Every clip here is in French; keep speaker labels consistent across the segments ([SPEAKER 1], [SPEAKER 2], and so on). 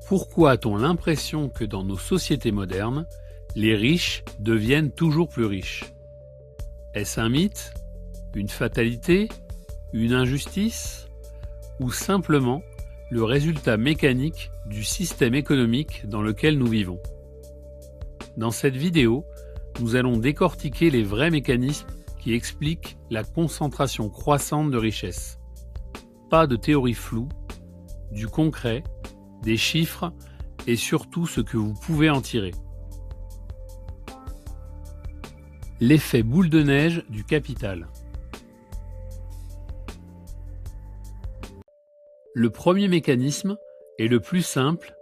[SPEAKER 1] Pourquoi a-t-on l'impression que dans nos sociétés modernes, les riches deviennent toujours plus riches? Est-ce un mythe? Une fatalité? Une injustice? Ou simplement le résultat mécanique du système économique dans lequel nous vivons? Dans cette vidéo, nous allons décortiquer les vrais mécanismes qui expliquent la concentration croissante de richesses. Pas de théorie floue, du concret, des chiffres et surtout ce que vous pouvez en tirer. L'effet boule de neige du capital. Le premier mécanisme est le plus simple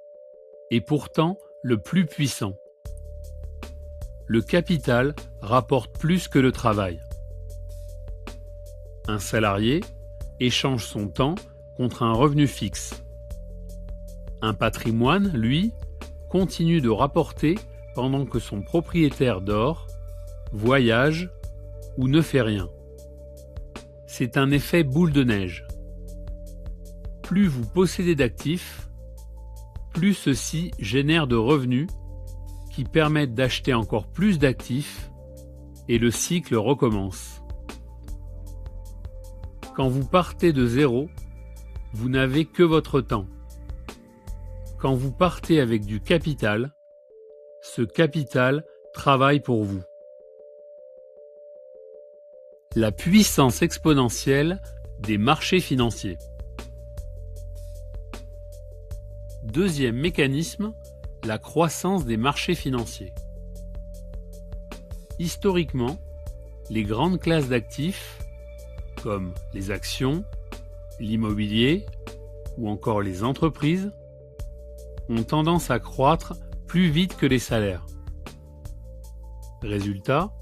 [SPEAKER 1] et pourtant le plus puissant. Le capital rapporte plus que le travail. Un salarié échange son temps contre un revenu fixe. Un patrimoine, lui, continue de rapporter pendant que son propriétaire dort, voyage ou ne fait rien. C'est un effet boule de neige. Plus vous possédez d'actifs, plus ceux-ci génèrent de revenus qui permettent d'acheter encore plus d'actifs et le cycle recommence. Quand vous partez de zéro, vous n'avez que votre temps. Quand vous partez avec du capital, ce capital travaille pour vous. La puissance exponentielle des marchés financiers. Deuxième mécanisme, la croissance des marchés financiers. Historiquement, les grandes classes d'actifs, comme les actions, l'immobilier ou encore les entreprises, ont tendance à croître plus vite que les salaires. Résultat,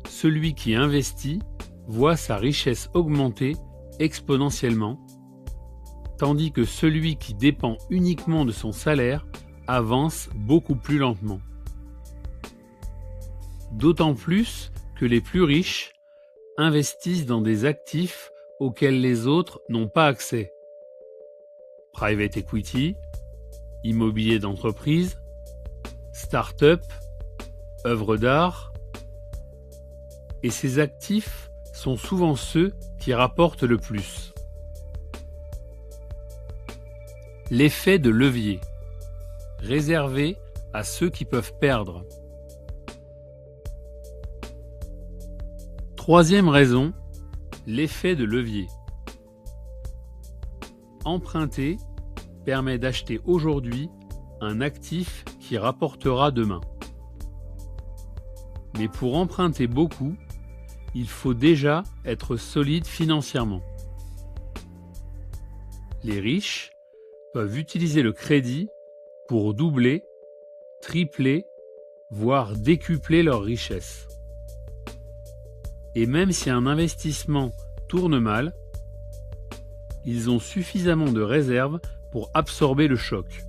[SPEAKER 1] celui qui investit voit sa richesse augmenter exponentiellement, tandis que celui qui dépend uniquement de son salaire avance beaucoup plus lentement. D'autant plus que les plus riches investissent dans des actifs auxquels les autres n'ont pas accès. Private equity, immobilier d'entreprise, start-up, œuvres d'art. Et ces actifs sont souvent ceux qui rapportent le plus. L'effet de levier, réservé à ceux qui peuvent perdre. Troisième raison, l'effet de levier. Emprunter permet d'acheter aujourd'hui un actif qui rapportera demain. Mais pour emprunter beaucoup, il faut déjà être solide financièrement. Les riches peuvent utiliser le crédit pour doubler, tripler, voire décupler leur richesse. Et même si un investissement tourne mal, ils ont suffisamment de réserves pour absorber le choc.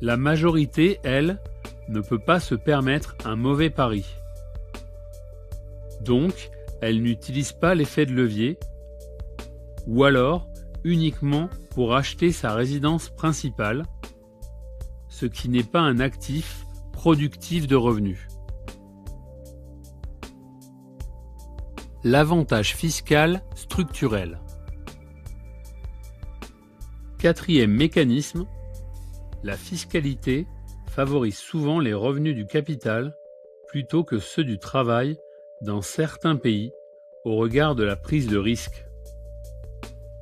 [SPEAKER 1] La majorité, elle, ne peut pas se permettre un mauvais pari. Donc, elle n'utilise pas l'effet de levier, ou alors uniquement pour acheter sa résidence principale, ce qui n'est pas un actif productif de revenus. L'avantage fiscal structurel. Quatrième mécanisme, la fiscalité favorise souvent les revenus du capital plutôt que ceux du travail dans certains pays au regard de la prise de risque.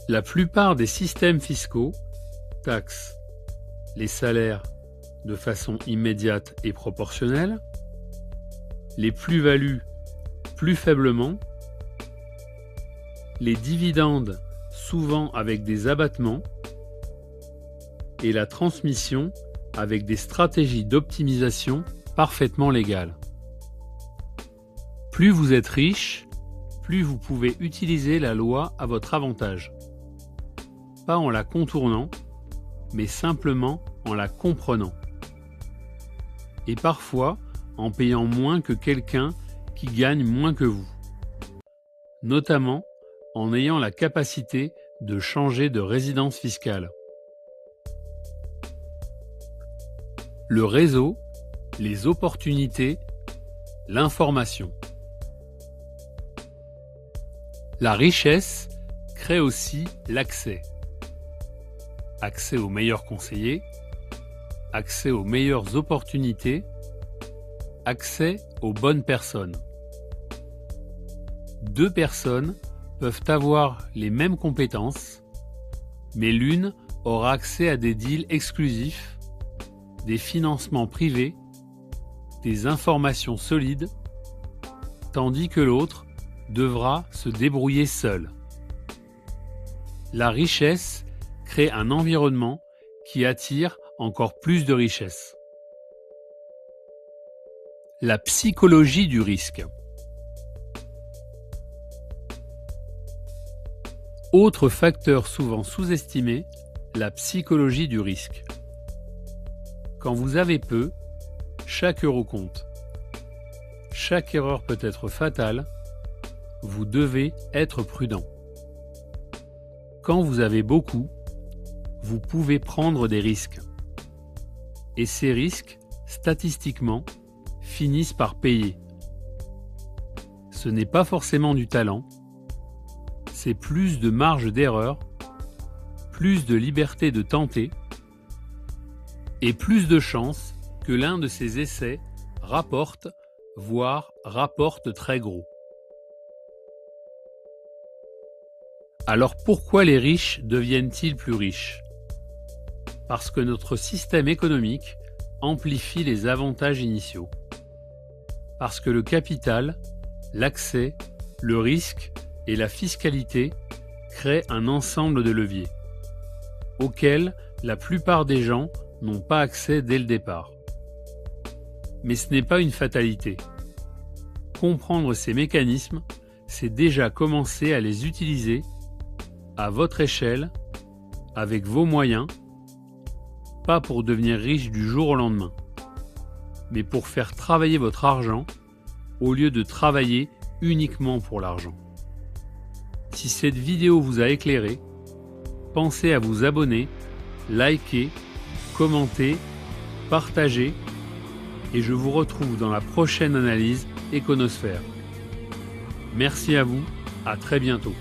[SPEAKER 1] La plupart des systèmes fiscaux taxent les salaires de façon immédiate et proportionnelle, les plus-values plus faiblement, les dividendes souvent avec des abattements et la transmission avec des stratégies d'optimisation parfaitement légales. Plus vous êtes riche, plus vous pouvez utiliser la loi à votre avantage. Pas en la contournant, mais simplement en la comprenant. Et parfois en payant moins que quelqu'un qui gagne moins que vous. Notamment en ayant la capacité de changer de résidence fiscale. le réseau, les opportunités, l'information. La richesse crée aussi l'accès. Accès aux meilleurs conseillers, accès aux meilleures opportunités, accès aux bonnes personnes. Deux personnes peuvent avoir les mêmes compétences, mais l'une aura accès à des deals exclusifs, des financements privés, des informations solides, tandis que l'autre devra se débrouiller seul. La richesse crée un environnement qui attire encore plus de richesse. La psychologie du risque. Autre facteur souvent sous-estimé, la psychologie du risque. Quand vous avez peu, chaque euro compte. Chaque erreur peut être fatale. Vous devez être prudent. Quand vous avez beaucoup, vous pouvez prendre des risques. Et ces risques, statistiquement, finissent par payer. Ce n'est pas forcément du talent, c'est plus de marge d'erreur, plus de liberté de tenter et plus de chances que l'un de ces essais rapporte, voire rapporte très gros. Alors pourquoi les riches deviennent-ils plus riches? Parce que notre système économique amplifie les avantages initiaux. Parce que le capital, l'accès, le risque et la fiscalité créent un ensemble de leviers, auxquels la plupart des gens n'ont pas accès dès le départ. Mais ce n'est pas une fatalité. Comprendre ces mécanismes, c'est déjà commencer à les utiliser à votre échelle, avec vos moyens, pas pour devenir riche du jour au lendemain, mais pour faire travailler votre argent au lieu de travailler uniquement pour l'argent. Si cette vidéo vous a éclairé, pensez à vous abonner, liker, commenter, partager et je vous retrouve dans la prochaine analyse Econosphère. Merci à vous, à très bientôt.